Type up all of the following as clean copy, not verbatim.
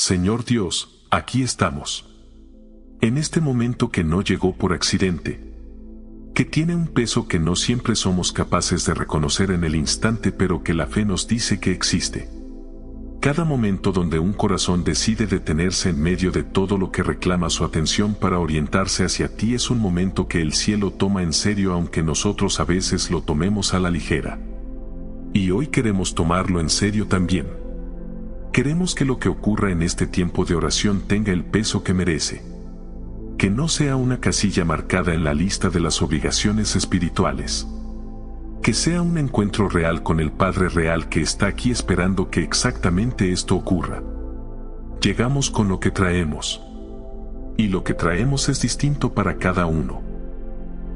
Señor Dios, aquí estamos. En este momento que no llegó por accidente, que tiene un peso que no siempre somos capaces de reconocer en el instante, pero que la fe nos dice que existe. Cada momento donde un corazón decide detenerse en medio de todo lo que reclama su atención para orientarse hacia ti es un momento que el cielo toma en serio, aunque nosotros a veces lo tomemos a la ligera. Y hoy queremos tomarlo en serio también. Queremos que lo que ocurra en este tiempo de oración tenga el peso que merece. Que no sea una casilla marcada en la lista de las obligaciones espirituales. Que sea un encuentro real con el Padre real que está aquí esperando que exactamente esto ocurra. Llegamos con lo que traemos. Y lo que traemos es distinto para cada uno.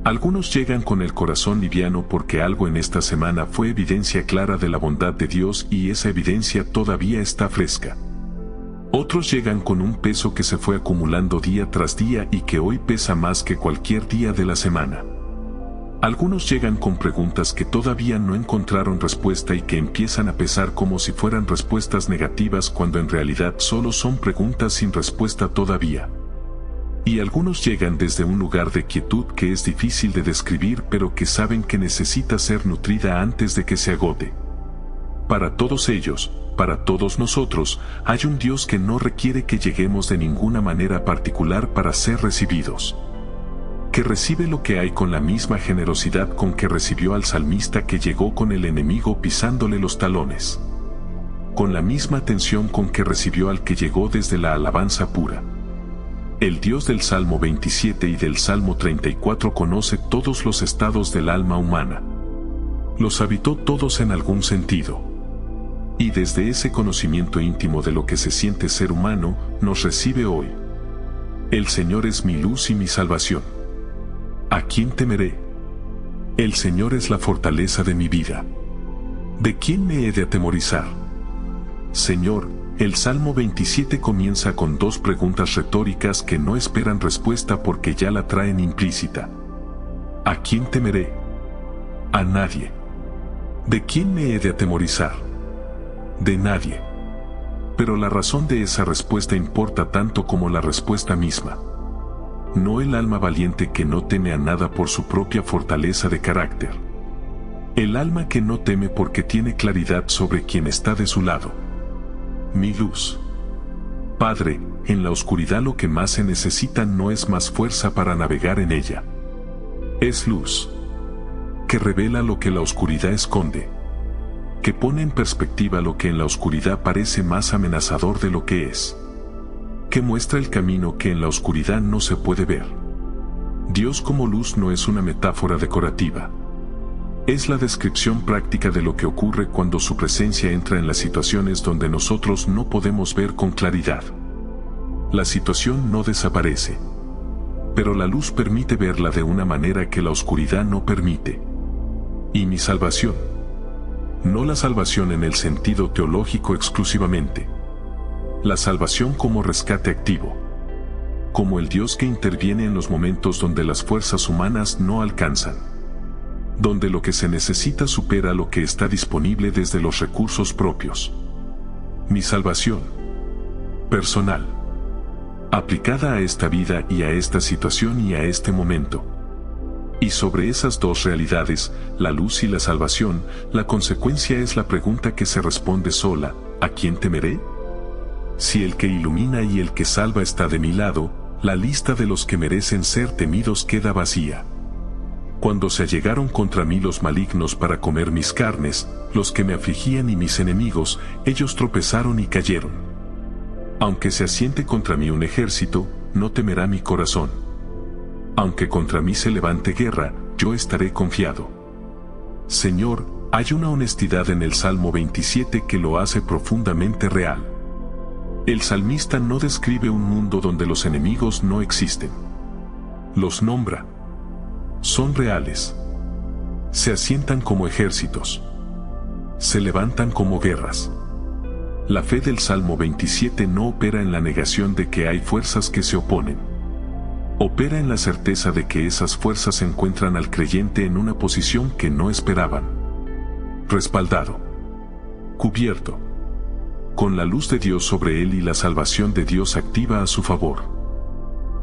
Algunos llegan con el corazón liviano porque algo en esta semana fue evidencia clara de la bondad de Dios y esa evidencia todavía está fresca. Otros llegan con un peso que se fue acumulando día tras día y que hoy pesa más que cualquier día de la semana. Algunos llegan con preguntas que todavía no encontraron respuesta y que empiezan a pesar como si fueran respuestas negativas cuando en realidad solo son preguntas sin respuesta todavía. Y algunos llegan desde un lugar de quietud que es difícil de describir, pero que saben que necesita ser nutrida antes de que se agote. Para todos ellos, para todos nosotros, hay un Dios que no requiere que lleguemos de ninguna manera particular para ser recibidos. Que recibe lo que hay con la misma generosidad con que recibió al salmista que llegó con el enemigo pisándole los talones. Con la misma atención con que recibió al que llegó desde la alabanza pura. El Dios del Salmo 27 y del Salmo 34 conoce todos los estados del alma humana. Los habitó todos en algún sentido. Y desde ese conocimiento íntimo de lo que se siente ser humano, nos recibe hoy. El Señor es mi luz y mi salvación. ¿A quién temeré? El Señor es la fortaleza de mi vida. ¿De quién me he de atemorizar? Señor, el Salmo 27 comienza con dos preguntas retóricas que no esperan respuesta porque ya la traen implícita. ¿A quién temeré? A nadie. ¿De quién me he de atemorizar? De nadie. Pero la razón de esa respuesta importa tanto como la respuesta misma. No el alma valiente que no teme a nada por su propia fortaleza de carácter. El alma que no teme porque tiene claridad sobre quien está de su lado. Mi luz. Padre, en la oscuridad lo que más se necesita no es más fuerza para navegar en ella. Es luz. Que revela lo que la oscuridad esconde. Que pone en perspectiva lo que en la oscuridad parece más amenazador de lo que es. Que muestra el camino que en la oscuridad no se puede ver. Dios como luz no es una metáfora decorativa. Es la descripción práctica de lo que ocurre cuando su presencia entra en las situaciones donde nosotros no podemos ver con claridad. La situación no desaparece. Pero la luz permite verla de una manera que la oscuridad no permite. Y mi salvación. No la salvación en el sentido teológico exclusivamente. La salvación como rescate activo. Como el Dios que interviene en los momentos donde las fuerzas humanas no alcanzan. Donde lo que se necesita supera lo que está disponible desde los recursos propios. Mi salvación. Personal. Aplicada a esta vida y a esta situación y a este momento. Y sobre esas dos realidades, la luz y la salvación, la consecuencia es la pregunta que se responde sola: ¿a quién temeré? Si el que ilumina y el que salva está de mi lado, la lista de los que merecen ser temidos queda vacía. Cuando se allegaron contra mí los malignos para comer mis carnes, los que me afligían y mis enemigos, ellos tropezaron y cayeron. Aunque se asiente contra mí un ejército, no temerá mi corazón. Aunque contra mí se levante guerra, yo estaré confiado. Señor, hay una honestidad en el Salmo 27 que lo hace profundamente real. El salmista no describe un mundo donde los enemigos no existen. Los nombra. Son reales. Se asientan como ejércitos. Se levantan como guerras. La fe del Salmo 27 no opera en la negación de que hay fuerzas que se oponen. Opera en la certeza de que esas fuerzas encuentran al creyente en una posición que no esperaban. Respaldado. Cubierto. con la luz de Dios sobre él y la salvación de Dios activa a su favor.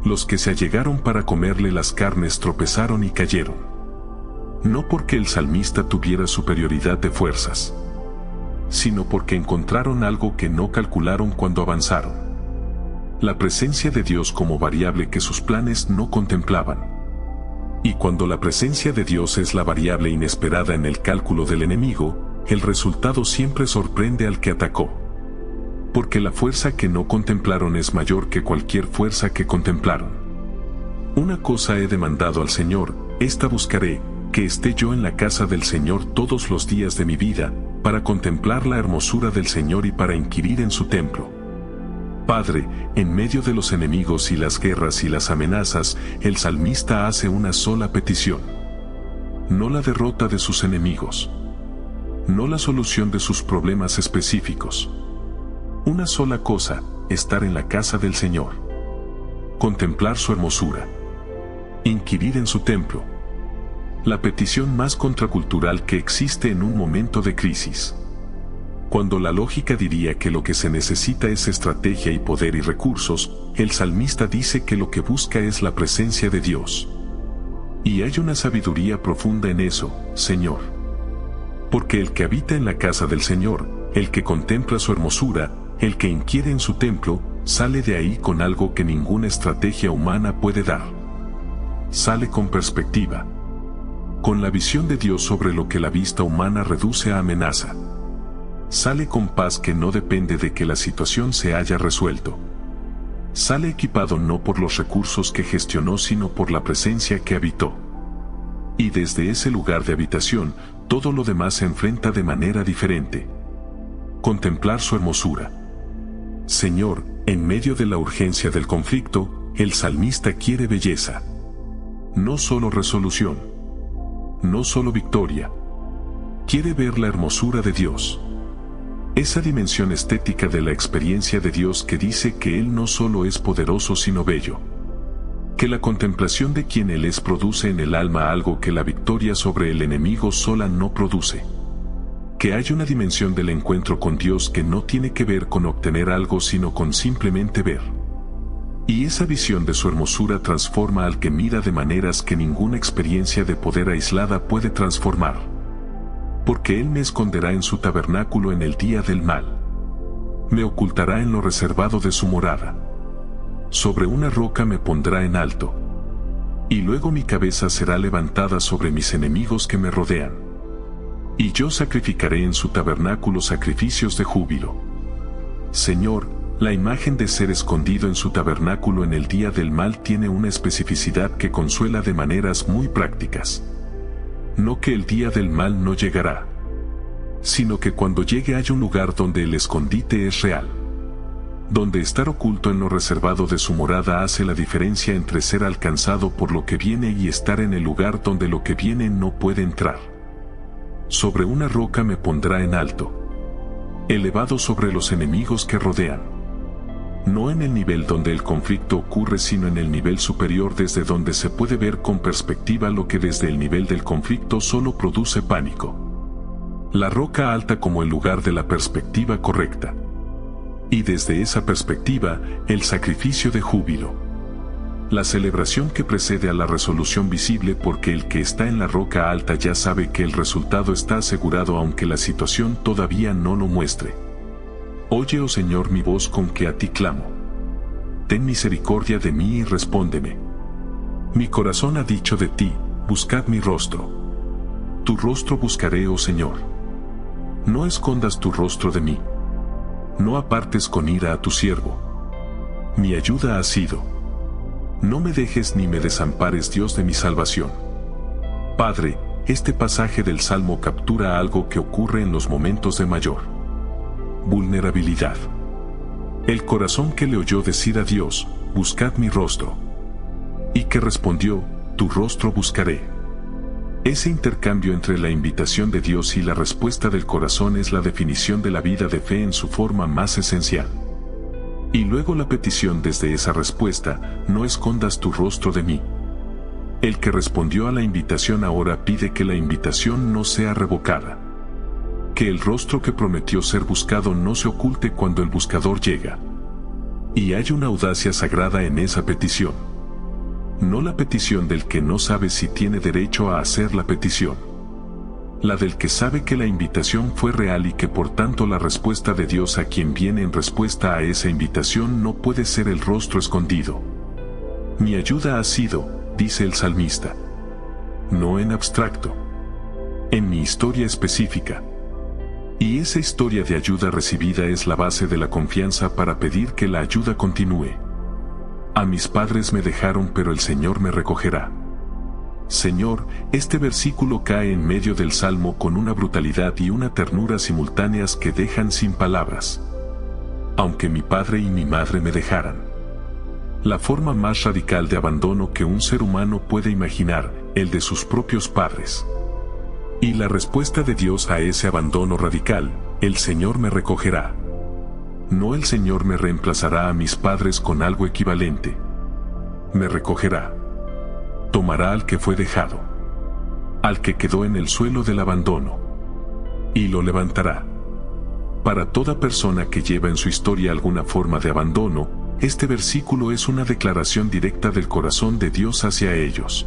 Los que se allegaron para comerle las carnes tropezaron y cayeron. No porque el salmista tuviera superioridad de fuerzas, sino porque encontraron algo que no calcularon cuando avanzaron. La presencia de Dios como variable que sus planes no contemplaban. Y cuando la presencia de Dios es la variable inesperada en el cálculo del enemigo, el resultado siempre sorprende al que atacó. Porque la fuerza que no contemplaron es mayor que cualquier fuerza que contemplaron. Una cosa he demandado al Señor, esta buscaré, que esté yo en la casa del Señor todos los días de mi vida, para contemplar la hermosura del Señor y para inquirir en su templo. Padre, en medio de los enemigos y las guerras y las amenazas, el salmista hace una sola petición. No la derrota de sus enemigos. No la solución de sus problemas específicos. Una sola cosa, estar en la casa del Señor. Contemplar su hermosura. Inquirir en su templo. La petición más contracultural que existe en un momento de crisis. Cuando la lógica diría que lo que se necesita es estrategia y poder y recursos, el salmista dice que lo que busca es la presencia de Dios. Y hay una sabiduría profunda en eso, Señor. Porque el que habita en la casa del Señor, el que contempla su hermosura, el que inquiere en su templo, sale de ahí con algo que ninguna estrategia humana puede dar. Sale con perspectiva. Con la visión de Dios sobre lo que la vista humana reduce a amenaza. Sale con paz que no depende de que la situación se haya resuelto. Sale equipado no por los recursos que gestionó sino por la presencia que habitó. Y desde ese lugar de habitación, todo lo demás se enfrenta de manera diferente. Contemplar su hermosura. Señor, en medio de la urgencia del conflicto, el salmista quiere belleza. No solo resolución. No solo victoria. Quiere ver la hermosura de Dios. Esa dimensión estética de la experiencia de Dios que dice que Él no solo es poderoso sino bello. Que la contemplación de quien Él es produce en el alma algo que la victoria sobre el enemigo sola no produce. Que hay una dimensión del encuentro con Dios que no tiene que ver con obtener algo sino con simplemente ver. Y esa visión de su hermosura transforma al que mira de maneras que ninguna experiencia de poder aislada puede transformar. Porque Él me esconderá en su tabernáculo en el día del mal. Me ocultará en lo reservado de su morada. Sobre una roca me pondrá en alto. Y luego mi cabeza será levantada sobre mis enemigos que me rodean. Y yo sacrificaré en su tabernáculo sacrificios de júbilo. Señor, la imagen de ser escondido en su tabernáculo en el día del mal tiene una especificidad que consuela de maneras muy prácticas. No que el día del mal no llegará, sino que cuando llegue hay un lugar donde el escondite es real. Donde estar oculto en lo reservado de su morada hace la diferencia entre ser alcanzado por lo que viene y estar en el lugar donde lo que viene no puede entrar. Sobre una roca me pondrá en alto, elevado sobre los enemigos que rodean. No en el nivel donde el conflicto ocurre sino en el nivel superior desde donde se puede ver con perspectiva lo que desde el nivel del conflicto solo produce pánico. La roca alta como el lugar de la perspectiva correcta. Y desde esa perspectiva, el sacrificio de júbilo. La celebración que precede a la resolución visible porque el que está en la roca alta ya sabe que el resultado está asegurado aunque la situación todavía no lo muestre. Oye, oh Señor, mi voz con que a ti clamo. Ten misericordia de mí y respóndeme. Mi corazón ha dicho de ti, buscad mi rostro. Tu rostro buscaré, oh Señor. No escondas tu rostro de mí. No apartes con ira a tu siervo. Mi ayuda ha sido. No me dejes ni me desampares, Dios de mi salvación. Padre, este pasaje del Salmo captura algo que ocurre en los momentos de mayor vulnerabilidad. El corazón que le oyó decir a Dios, buscad mi rostro. Y que respondió, tu rostro buscaré. Ese intercambio entre la invitación de Dios y la respuesta del corazón es la definición de la vida de fe en su forma más esencial. Y luego la petición desde esa respuesta, no escondas tu rostro de mí. El que respondió a la invitación ahora pide que la invitación no sea revocada. Que el rostro que prometió ser buscado no se oculte cuando el buscador llega. Y hay una audacia sagrada en esa petición. No la petición del que no sabe si tiene derecho a hacer la petición. La del que sabe que la invitación fue real y que por tanto la respuesta de Dios a quien viene en respuesta a esa invitación no puede ser el rostro escondido. Mi ayuda ha sido, dice el salmista. No en abstracto. En mi historia específica. Y esa historia de ayuda recibida es la base de la confianza para pedir que la ayuda continúe. A mis padres me dejaron, pero el Señor me recogerá. Señor, este versículo cae en medio del Salmo con una brutalidad y una ternura simultáneas que dejan sin palabras. Aunque mi padre y mi madre me dejaran. La forma más radical de abandono que un ser humano puede imaginar, el de sus propios padres. Y la respuesta de Dios a ese abandono radical, el Señor me recogerá. No el Señor me reemplazará a mis padres con algo equivalente. Me recogerá. Tomará al que fue dejado. Al que quedó en el suelo del abandono. Y lo levantará. Para toda persona que lleva en su historia alguna forma de abandono, este versículo es una declaración directa del corazón de Dios hacia ellos.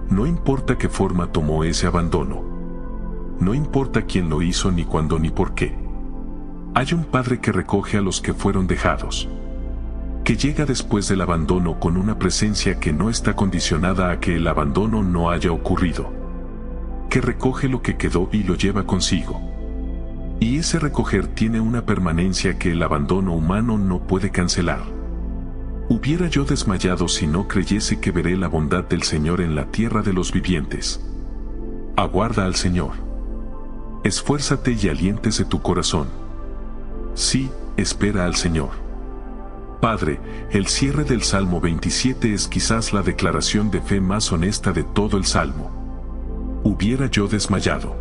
No importa qué forma tomó ese abandono. No importa quién lo hizo, ni cuándo, ni por qué. Hay un Padre que recoge a los que fueron dejados. Que llega después del abandono con una presencia que no está condicionada a que el abandono no haya ocurrido. Que recoge lo que quedó y lo lleva consigo. Y ese recoger tiene una permanencia que el abandono humano no puede cancelar. Hubiera yo desmayado si no creyese que veré la bondad del Señor en la tierra de los vivientes. Aguarda al Señor. Esfuérzate y aliéntese tu corazón. Sí, espera al Señor. Padre, el cierre del Salmo 27 es quizás la declaración de fe más honesta de todo el Salmo. Hubiera yo desmayado.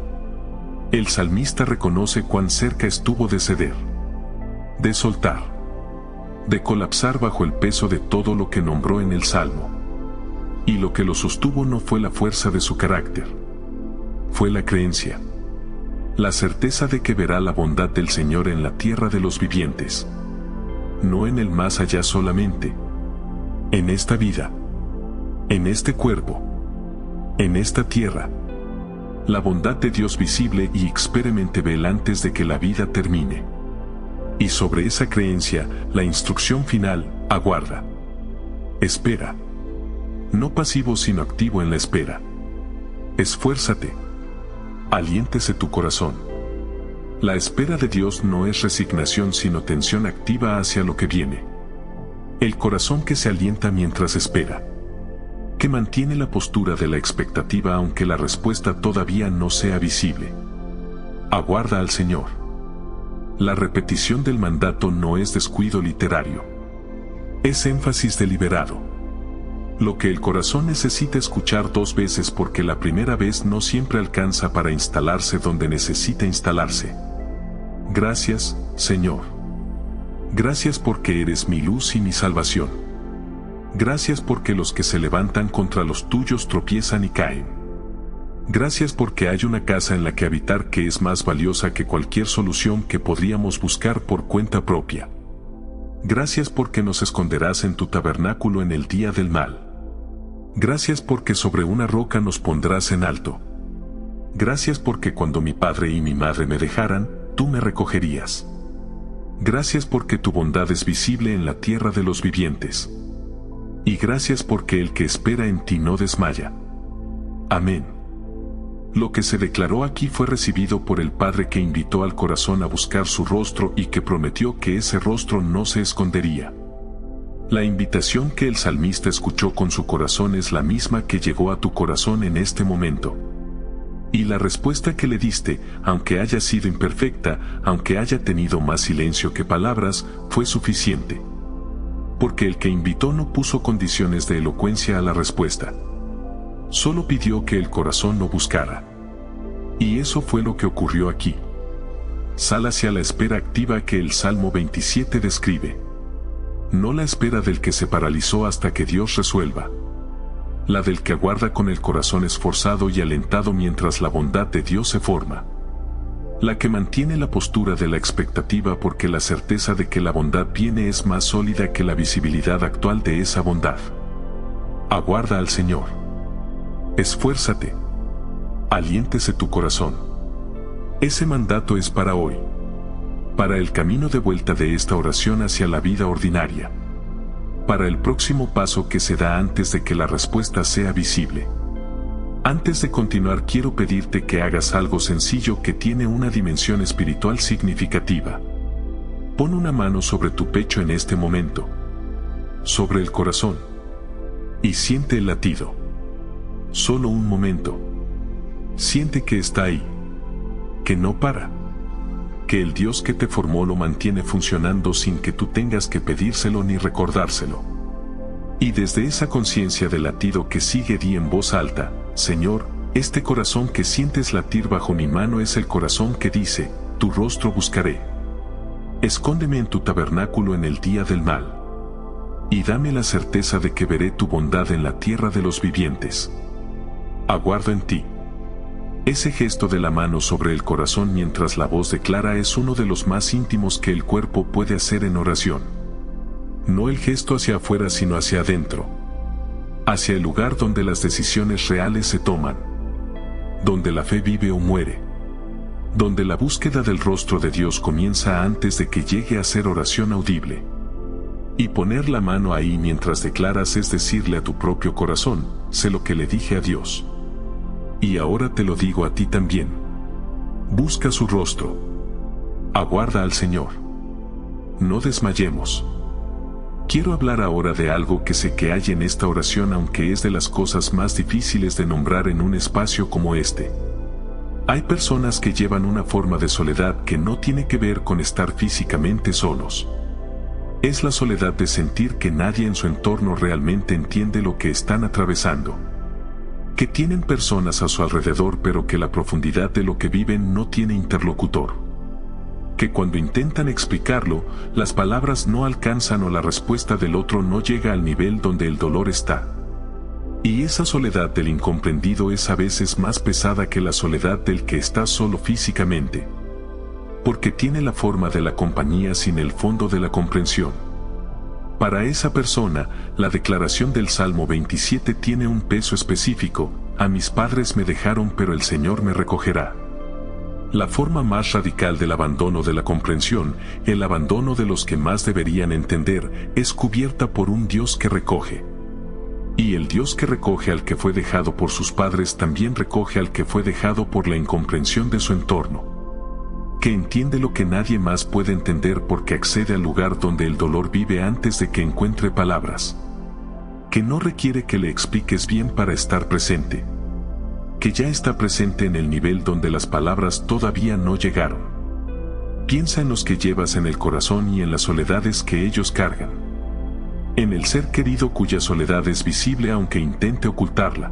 El salmista reconoce cuán cerca estuvo de ceder. De soltar. De colapsar bajo el peso de todo lo que nombró en el Salmo. Y lo que lo sostuvo no fue la fuerza de su carácter. Fue la creencia. La certeza de que verá la bondad del Señor en la tierra de los vivientes. No en el más allá solamente. En esta vida. En este cuerpo. En esta tierra. La bondad de Dios visible y experimentable antes de que la vida termine. Y sobre esa creencia, la instrucción final, aguarda. Espera. No pasivo sino activo en la espera. Esfuérzate. Aliéntese tu corazón. La espera de Dios no es resignación sino tensión activa hacia lo que viene. El corazón que se alienta mientras espera. Que mantiene la postura de la expectativa aunque la respuesta todavía no sea visible. Aguarda al Señor. La repetición del mandato no es descuido literario. Es énfasis deliberado. Lo que el corazón necesita escuchar dos veces porque la primera vez no siempre alcanza para instalarse donde necesita instalarse. Gracias, Señor. Gracias porque eres mi luz y mi salvación. Gracias porque los que se levantan contra los tuyos tropiezan y caen. Gracias porque hay una casa en la que habitar que es más valiosa que cualquier solución que podríamos buscar por cuenta propia. Gracias porque nos esconderás en tu tabernáculo en el día del mal. Gracias porque sobre una roca nos pondrás en alto. Gracias porque cuando mi padre y mi madre me dejaran, tú me recogerías. Gracias porque tu bondad es visible en la tierra de los vivientes. Y gracias porque el que espera en ti no desmaya. Amén. Lo que se declaró aquí fue recibido por el Padre que invitó al corazón a buscar su rostro y que prometió que ese rostro no se escondería. La invitación que el salmista escuchó con su corazón es la misma que llegó a tu corazón en este momento. Y la respuesta que le diste, aunque haya sido imperfecta, aunque haya tenido más silencio que palabras, fue suficiente. Porque el que invitó no puso condiciones de elocuencia a la respuesta. Solo pidió que el corazón lo buscara. Y eso fue lo que ocurrió aquí. Sal hacia la espera activa que el Salmo 27 describe. No la espera del que se paralizó hasta que Dios resuelva. La del que aguarda con el corazón esforzado y alentado mientras la bondad de Dios se forma. La que mantiene la postura de la expectativa porque la certeza de que la bondad viene es más sólida que la visibilidad actual de esa bondad. Aguarda al Señor. Esfuérzate. Aliéntese tu corazón. Ese mandato es para hoy. Para el camino de vuelta de esta oración hacia la vida ordinaria. Para el próximo paso que se da antes de que la respuesta sea visible. Antes de continuar, quiero pedirte que hagas algo sencillo que tiene una dimensión espiritual significativa. Pon una mano sobre tu pecho en este momento, sobre el corazón, y siente el latido. Solo un momento. Siente que está ahí, que no para, que el Dios que te formó lo mantiene funcionando sin que tú tengas que pedírselo ni recordárselo. Y desde esa conciencia del latido que sigue, di en voz alta: Señor, este corazón que sientes latir bajo mi mano es el corazón que dice: tu rostro buscaré. Escóndeme en tu tabernáculo en el día del mal. Y dame la certeza de que veré tu bondad en la tierra de los vivientes. Aguardo en ti. Ese gesto de la mano sobre el corazón mientras la voz declara es uno de los más íntimos que el cuerpo puede hacer en oración. No el gesto hacia afuera, sino hacia adentro. Hacia el lugar donde las decisiones reales se toman. Donde la fe vive o muere. Donde la búsqueda del rostro de Dios comienza antes de que llegue a ser oración audible. Y poner la mano ahí mientras declaras es decirle a tu propio corazón: sé lo que le dije a Dios. Y ahora te lo digo a ti también. Busca su rostro. Aguarda al Señor. No desmayemos. Quiero hablar ahora de algo que sé que hay en esta oración, aunque es de las cosas más difíciles de nombrar en un espacio como este. Hay personas que llevan una forma de soledad que no tiene que ver con estar físicamente solos. Es la soledad de sentir que nadie en su entorno realmente entiende lo que están atravesando. Que tienen personas a su alrededor pero que la profundidad de lo que viven no tiene interlocutor. Que cuando intentan explicarlo, las palabras no alcanzan o la respuesta del otro no llega al nivel donde el dolor está. Y esa soledad del incomprendido es a veces más pesada que la soledad del que está solo físicamente. Porque tiene la forma de la compañía sin el fondo de la comprensión. Para esa persona, la declaración del Salmo 27 tiene un peso específico: a mis padres me dejaron pero el Señor me recogerá. La forma más radical del abandono de la comprensión, el abandono de los que más deberían entender, es cubierta por un Dios que recoge. Y el Dios que recoge al que fue dejado por sus padres también recoge al que fue dejado por la incomprensión de su entorno. Que entiende lo que nadie más puede entender porque accede al lugar donde el dolor vive antes de que encuentre palabras. Que no requiere que le expliques bien para estar presente. Que ya está presente en el nivel donde las palabras todavía no llegaron. Piensa en los que llevas en el corazón y en las soledades que ellos cargan. En el ser querido cuya soledad es visible aunque intente ocultarla.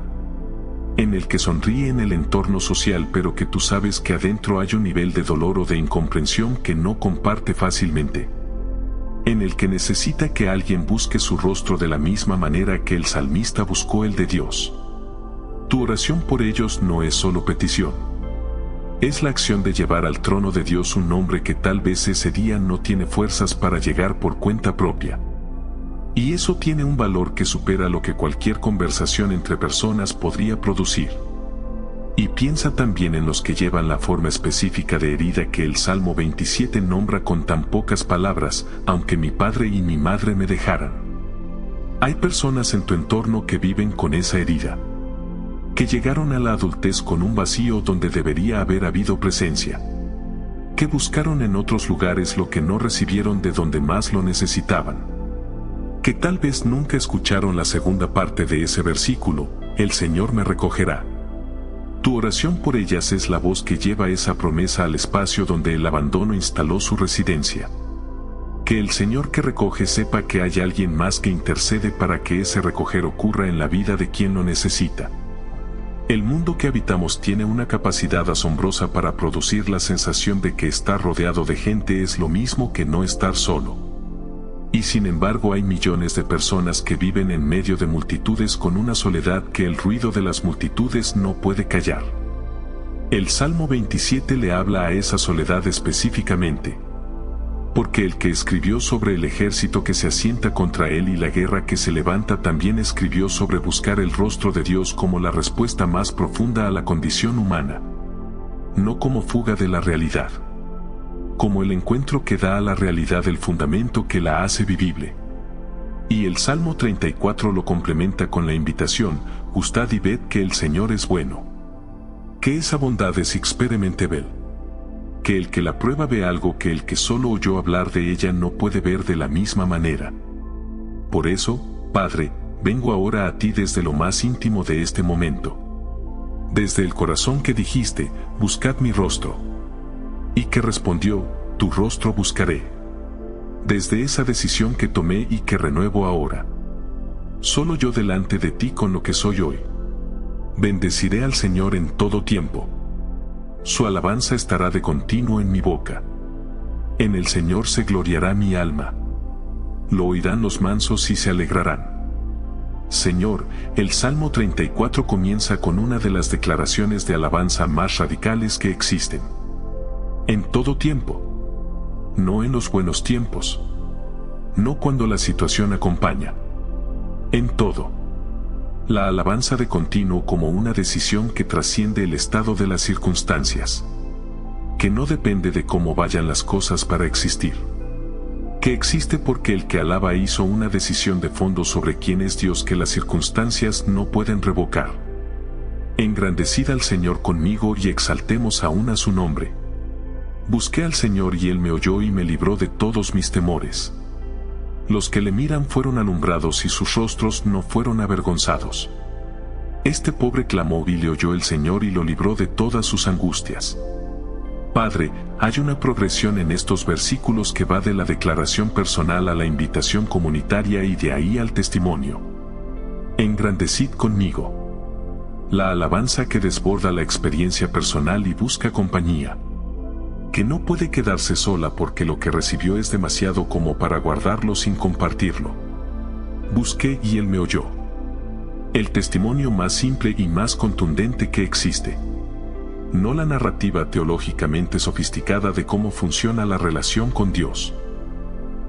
En el que sonríe en el entorno social pero que tú sabes que adentro hay un nivel de dolor o de incomprensión que no comparte fácilmente. En el que necesita que alguien busque su rostro de la misma manera que el salmista buscó el de Dios. Tu oración por ellos no es solo petición. Es la acción de llevar al trono de Dios un hombre que tal vez ese día no tiene fuerzas para llegar por cuenta propia. Y eso tiene un valor que supera lo que cualquier conversación entre personas podría producir. Y piensa también en los que llevan la forma específica de herida que el Salmo 27 nombra con tan pocas palabras: aunque mi padre y mi madre me dejaran. Hay personas en tu entorno que viven con esa herida. Que llegaron a la adultez con un vacío donde debería haber habido presencia. Que buscaron en otros lugares lo que no recibieron de donde más lo necesitaban. Que tal vez nunca escucharon la segunda parte de ese versículo: el Señor me recogerá. Tu oración por ellas es la voz que lleva esa promesa al espacio donde el abandono instaló su residencia. Que el Señor que recoge sepa que hay alguien más que intercede para que ese recoger ocurra en la vida de quien lo necesita. El mundo que habitamos tiene una capacidad asombrosa para producir la sensación de que estar rodeado de gente es lo mismo que no estar solo. Y sin embargo hay millones de personas que viven en medio de multitudes con una soledad que el ruido de las multitudes no puede callar. El Salmo 27 le habla a esa soledad específicamente. Porque el que escribió sobre el ejército que se asienta contra él y la guerra que se levanta también escribió sobre buscar el rostro de Dios como la respuesta más profunda a la condición humana. No como fuga de la realidad. Como el encuentro que da a la realidad el fundamento que la hace vivible. Y el Salmo 34 lo complementa con la invitación, gustad y ved que el Señor es bueno. Que esa bondad es experimentable. Que el que la prueba ve algo que el que solo oyó hablar de ella no puede ver de la misma manera. Por eso, Padre, vengo ahora a ti desde lo más íntimo de este momento. Desde el corazón que dijiste, buscad mi rostro. Y que respondió, tu rostro buscaré. Desde esa decisión que tomé y que renuevo ahora. Solo yo delante de ti con lo que soy hoy. Bendeciré al Señor en todo tiempo. Su alabanza estará de continuo en mi boca. En el Señor se gloriará mi alma. Lo oirán los mansos y se alegrarán. Señor, el Salmo 34 comienza con una de las declaraciones de alabanza más radicales que existen. En todo tiempo. No en los buenos tiempos. No cuando la situación acompaña. En todo. La alabanza de continuo como una decisión que trasciende el estado de las circunstancias. Que no depende de cómo vayan las cosas para existir. Que existe porque el que alaba hizo una decisión de fondo sobre quién es Dios que las circunstancias no pueden revocar. Engrandecid al Señor conmigo y exaltemos aún a su nombre. Busqué al Señor y Él me oyó y me libró de todos mis temores. Los que le miran fueron alumbrados y sus rostros no fueron avergonzados. Este pobre clamó y le oyó el Señor y lo libró de todas sus angustias. Padre, hay una progresión en estos versículos que va de la declaración personal a la invitación comunitaria y de ahí al testimonio. Engrandecid conmigo. La alabanza que desborda la experiencia personal y busca compañía. Que no puede quedarse sola porque lo que recibió es demasiado como para guardarlo sin compartirlo. Busqué y Él me oyó. El testimonio más simple y más contundente que existe. No la narrativa teológicamente sofisticada de cómo funciona la relación con Dios.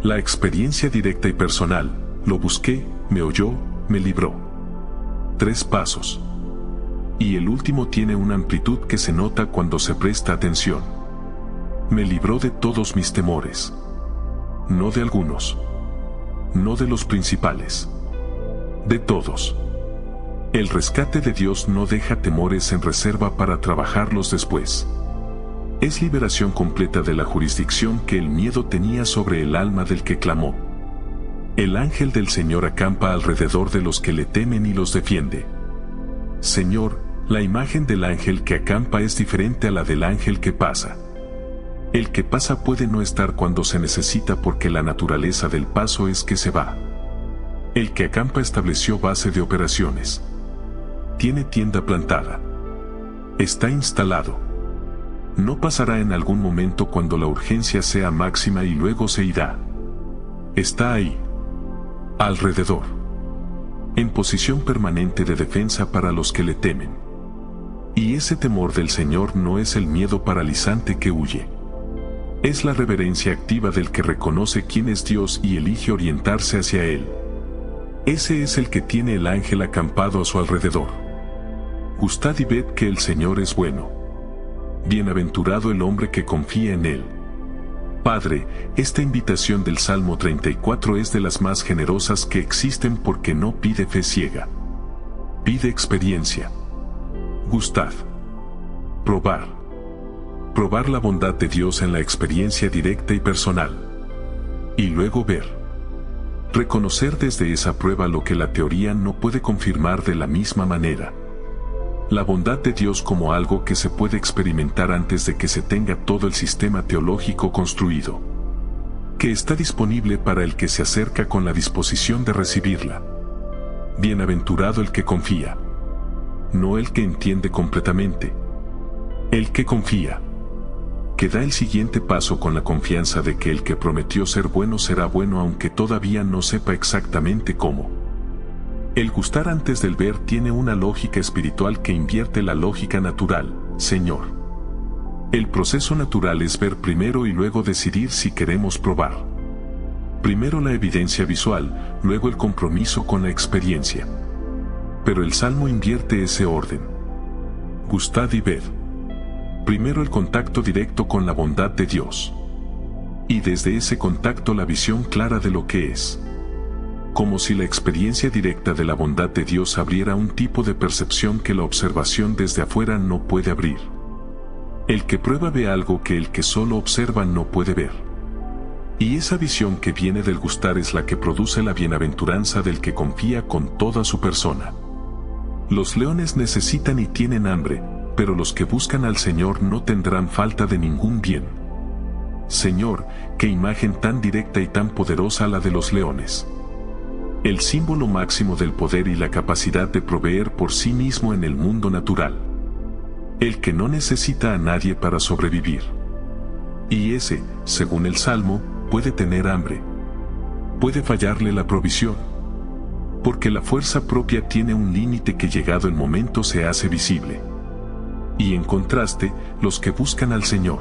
La experiencia directa y personal, lo busqué, me oyó, me libró. 3 pasos. Y el último tiene una amplitud que se nota cuando se presta atención. Me libró de todos mis temores. No de algunos. No de los principales. De todos. El rescate de Dios no deja temores en reserva para trabajarlos después. Es liberación completa de la jurisdicción que el miedo tenía sobre el alma del que clamó. El ángel del Señor acampa alrededor de los que le temen y los defiende. Señor, la imagen del ángel que acampa es diferente a la del ángel que pasa. El que pasa puede no estar cuando se necesita porque la naturaleza del paso es que se va. El que acampa estableció base de operaciones. Tiene tienda plantada. Está instalado. No pasará en algún momento cuando la urgencia sea máxima y luego se irá. Está ahí. Alrededor. En posición permanente de defensa para los que le temen. Y ese temor del Señor no es el miedo paralizante que huye. Es la reverencia activa del que reconoce quién es Dios y elige orientarse hacia Él. Ese es el que tiene el ángel acampado a su alrededor. Gustad y ved que el Señor es bueno. Bienaventurado el hombre que confía en Él. Padre, esta invitación del Salmo 34 es de las más generosas que existen porque no pide fe ciega. Pide experiencia. Gustad. Probar. Probar la bondad de Dios en la experiencia directa y personal. Y luego ver. Reconocer desde esa prueba lo que la teoría no puede confirmar de la misma manera. La bondad de Dios como algo que se puede experimentar antes de que se tenga todo el sistema teológico construido. Que está disponible para el que se acerca con la disposición de recibirla. Bienaventurado el que confía. No el que entiende completamente. El que confía. Que da el siguiente paso con la confianza de que el que prometió ser bueno será bueno aunque todavía no sepa exactamente cómo. El gustar antes del ver tiene una lógica espiritual que invierte la lógica natural, Señor. El proceso natural es ver primero y luego decidir si queremos probar. Primero la evidencia visual, luego el compromiso con la experiencia. Pero el Salmo invierte ese orden. Gustad y ved. Primero el contacto directo con la bondad de Dios. Y desde ese contacto la visión clara de lo que es. Como si la experiencia directa de la bondad de Dios abriera un tipo de percepción que la observación desde afuera no puede abrir. El que prueba ve algo que el que solo observa no puede ver. Y esa visión que viene del gustar es la que produce la bienaventuranza del que confía con toda su persona. Los leones necesitan y tienen hambre, pero los que buscan al Señor no tendrán falta de ningún bien. Señor, qué imagen tan directa y tan poderosa la de los leones. El símbolo máximo del poder y la capacidad de proveer por sí mismo en el mundo natural. El que no necesita a nadie para sobrevivir. Y ese, según el Salmo, puede tener hambre. Puede fallarle la provisión. Porque la fuerza propia tiene un límite que llegado el momento se hace visible. Y en contraste, los que buscan al Señor.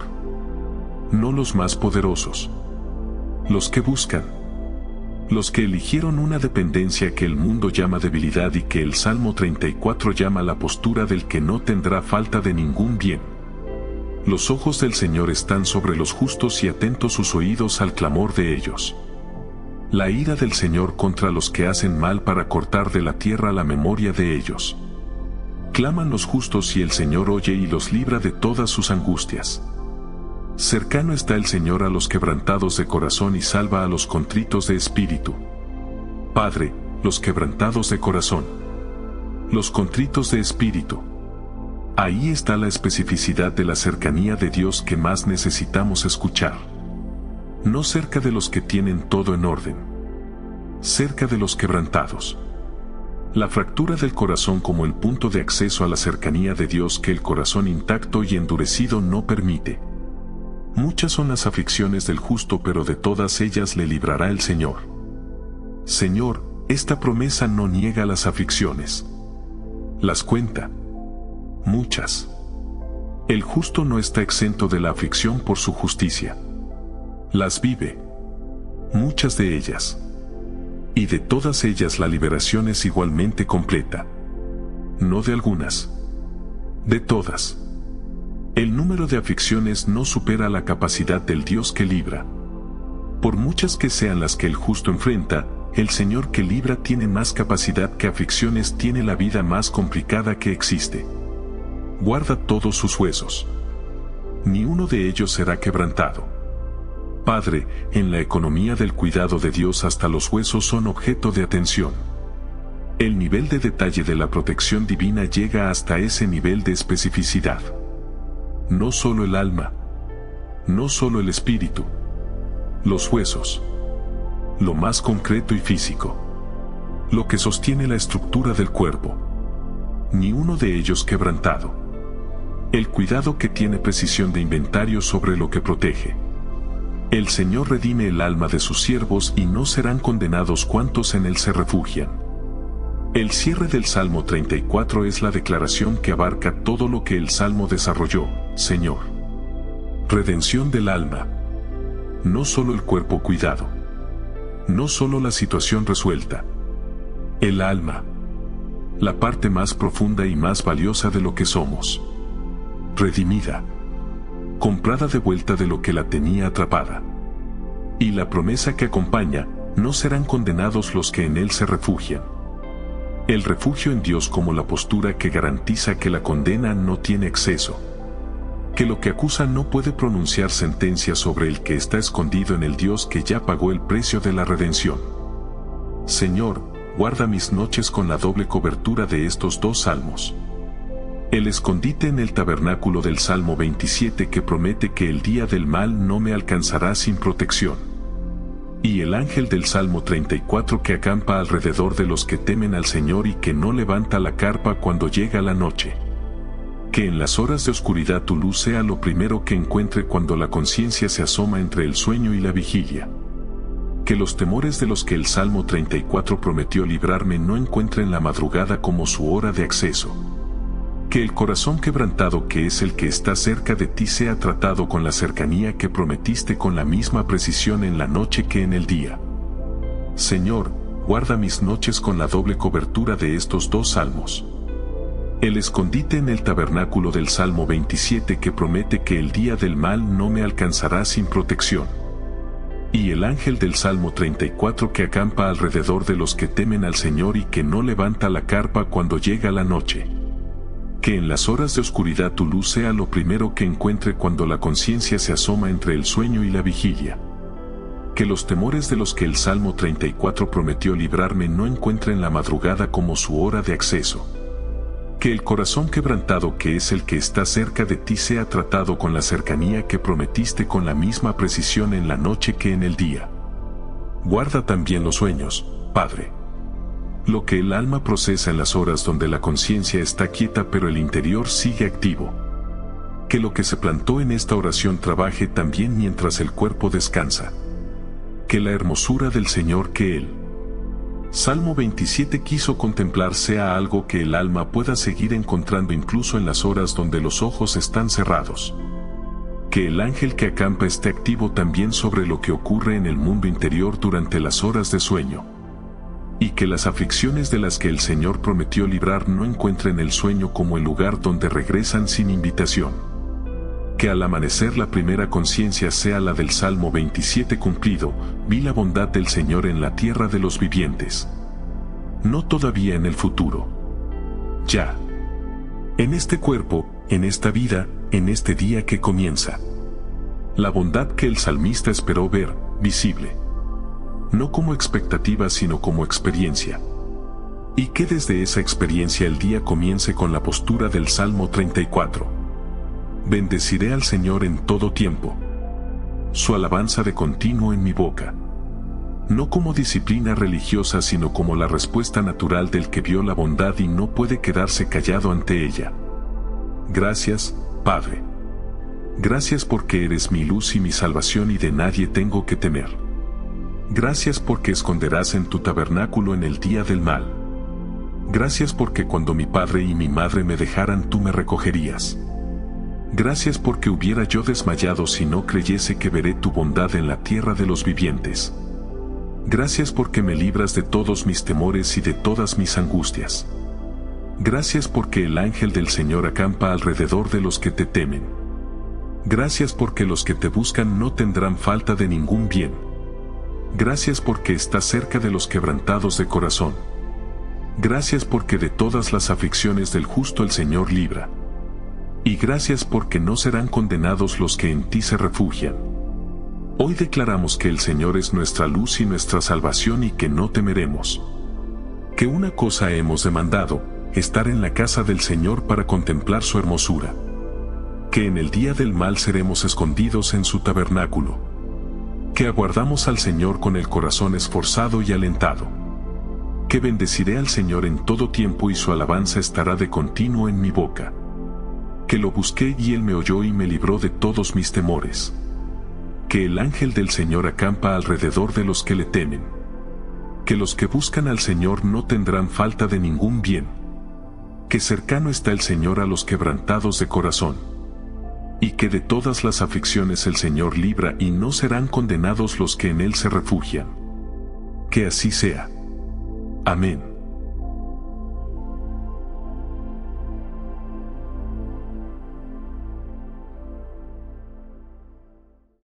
No los más poderosos. Los que buscan. Los que eligieron una dependencia que el mundo llama debilidad y que el Salmo 34 llama la postura del que no tendrá falta de ningún bien. Los ojos del Señor están sobre los justos y atentos sus oídos al clamor de ellos. La ira del Señor contra los que hacen mal para cortar de la tierra la memoria de ellos. Claman los justos y el Señor oye y los libra de todas sus angustias. Cercano está el Señor a los quebrantados de corazón y salva a los contritos de espíritu. Padre, los quebrantados de corazón. Los contritos de espíritu. Ahí está la especificidad de la cercanía de Dios que más necesitamos escuchar. No cerca de los que tienen todo en orden. Cerca de los quebrantados. La fractura del corazón como el punto de acceso a la cercanía de Dios que el corazón intacto y endurecido no permite. Muchas son las aflicciones del justo, pero de todas ellas le librará el Señor. Señor, esta promesa no niega las aflicciones. Las cuenta. Muchas. El justo no está exento de la aflicción por su justicia. Las vive. Muchas de ellas. Y de todas ellas la liberación es igualmente completa. No de algunas. De todas. El número de aflicciones no supera la capacidad del Dios que libra. Por muchas que sean las que el justo enfrenta, el Señor que libra tiene más capacidad que aflicciones, tiene la vida más complicada que existe. Guarda todos sus huesos. Ni uno de ellos será quebrantado. Padre, en la economía del cuidado de Dios hasta los huesos son objeto de atención. El nivel de detalle de la protección divina llega hasta ese nivel de especificidad. No solo el alma, no solo el espíritu, los huesos, lo más concreto y físico, lo que sostiene la estructura del cuerpo, ni uno de ellos quebrantado. El cuidado que tiene precisión de inventario sobre lo que protege. El Señor redime el alma de sus siervos y no serán condenados cuantos en él se refugian. El cierre del Salmo 34 es la declaración que abarca todo lo que el Salmo desarrolló, Señor. Redención del alma. No solo el cuerpo cuidado. No solo la situación resuelta. El alma. La parte más profunda y más valiosa de lo que somos. Redimida. Comprada de vuelta de lo que la tenía atrapada. Y la promesa que acompaña, no serán condenados los que en él se refugian. El refugio en Dios como la postura que garantiza que la condena no tiene exceso. Que lo que acusa no puede pronunciar sentencia sobre el que está escondido en el Dios que ya pagó el precio de la redención. Señor, guarda mis noches con la doble cobertura de estos dos salmos. El escondite en el tabernáculo del Salmo 27 que promete que el día del mal no me alcanzará sin protección. Y el ángel del Salmo 34 que acampa alrededor de los que temen al Señor y que no levanta la carpa cuando llega la noche. Que en las horas de oscuridad tu luz sea lo primero que encuentre cuando la conciencia se asoma entre el sueño y la vigilia. Que los temores de los que el Salmo 34 prometió librarme no encuentren la madrugada como su hora de acceso. Que el corazón quebrantado que es el que está cerca de ti sea tratado con la cercanía que prometiste con la misma precisión en la noche que en el día. Señor, guarda mis noches con la doble cobertura de estos dos salmos. El escondite en el tabernáculo del Salmo 27 que promete que el día del mal no me alcanzará sin protección. Y el ángel del Salmo 34 que acampa alrededor de los que temen al Señor y que no levanta la carpa cuando llega la noche. Que en las horas de oscuridad tu luz sea lo primero que encuentre cuando la conciencia se asoma entre el sueño y la vigilia. Que los temores de los que el Salmo 34 prometió librarme no encuentren la madrugada como su hora de acceso. Que el corazón quebrantado que es el que está cerca de ti sea tratado con la cercanía que prometiste con la misma precisión en la noche que en el día. Guarda también los sueños, Padre. Lo que el alma procesa en las horas donde la conciencia está quieta pero el interior sigue activo. Que lo que se plantó en esta oración trabaje también mientras el cuerpo descansa. Que la hermosura del Señor que Él, Salmo 27 quiso contemplar sea algo que el alma pueda seguir encontrando incluso en las horas donde los ojos están cerrados. Que el ángel que acampa esté activo también sobre lo que ocurre en el mundo interior durante las horas de sueño. Y que las aflicciones de las que el Señor prometió librar no encuentren el sueño como el lugar donde regresan sin invitación. Que al amanecer la primera conciencia sea la del Salmo 27 cumplido, vi la bondad del Señor en la tierra de los vivientes. No todavía en el futuro. Ya. En este cuerpo, en esta vida, en este día que comienza. La bondad que el salmista esperó ver, visible. No como expectativa sino como experiencia. Y que desde esa experiencia el día comience con la postura del Salmo 34. Bendeciré al Señor en todo tiempo. Su alabanza de continuo en mi boca. No como disciplina religiosa sino como la respuesta natural del que vio la bondad y no puede quedarse callado ante ella. Gracias, Padre. Gracias porque eres mi luz y mi salvación y de nadie tengo que temer. Gracias porque esconderás en tu tabernáculo en el día del mal. Gracias porque cuando mi padre y mi madre me dejaran tú me recogerías. Gracias porque hubiera yo desmayado si no creyese que veré tu bondad en la tierra de los vivientes. Gracias porque me libras de todos mis temores y de todas mis angustias. Gracias porque el ángel del Señor acampa alrededor de los que te temen. Gracias porque los que te buscan no tendrán falta de ningún bien. Gracias porque estás cerca de los quebrantados de corazón. Gracias porque de todas las aflicciones del justo el Señor libra. Y gracias porque no serán condenados los que en ti se refugian. Hoy declaramos que el Señor es nuestra luz y nuestra salvación y que no temeremos. Que una cosa hemos demandado, estar en la casa del Señor para contemplar su hermosura. Que en el día del mal seremos escondidos en su tabernáculo. Que aguardamos al Señor con el corazón esforzado y alentado. Que bendeciré al Señor en todo tiempo y su alabanza estará de continuo en mi boca. Que lo busqué y Él me oyó y me libró de todos mis temores. Que el ángel del Señor acampa alrededor de los que le temen. Que los que buscan al Señor no tendrán falta de ningún bien. Que cercano está el Señor a los quebrantados de corazón. Y que de todas las aflicciones el Señor libra y no serán condenados los que en Él se refugian. Que así sea. Amén.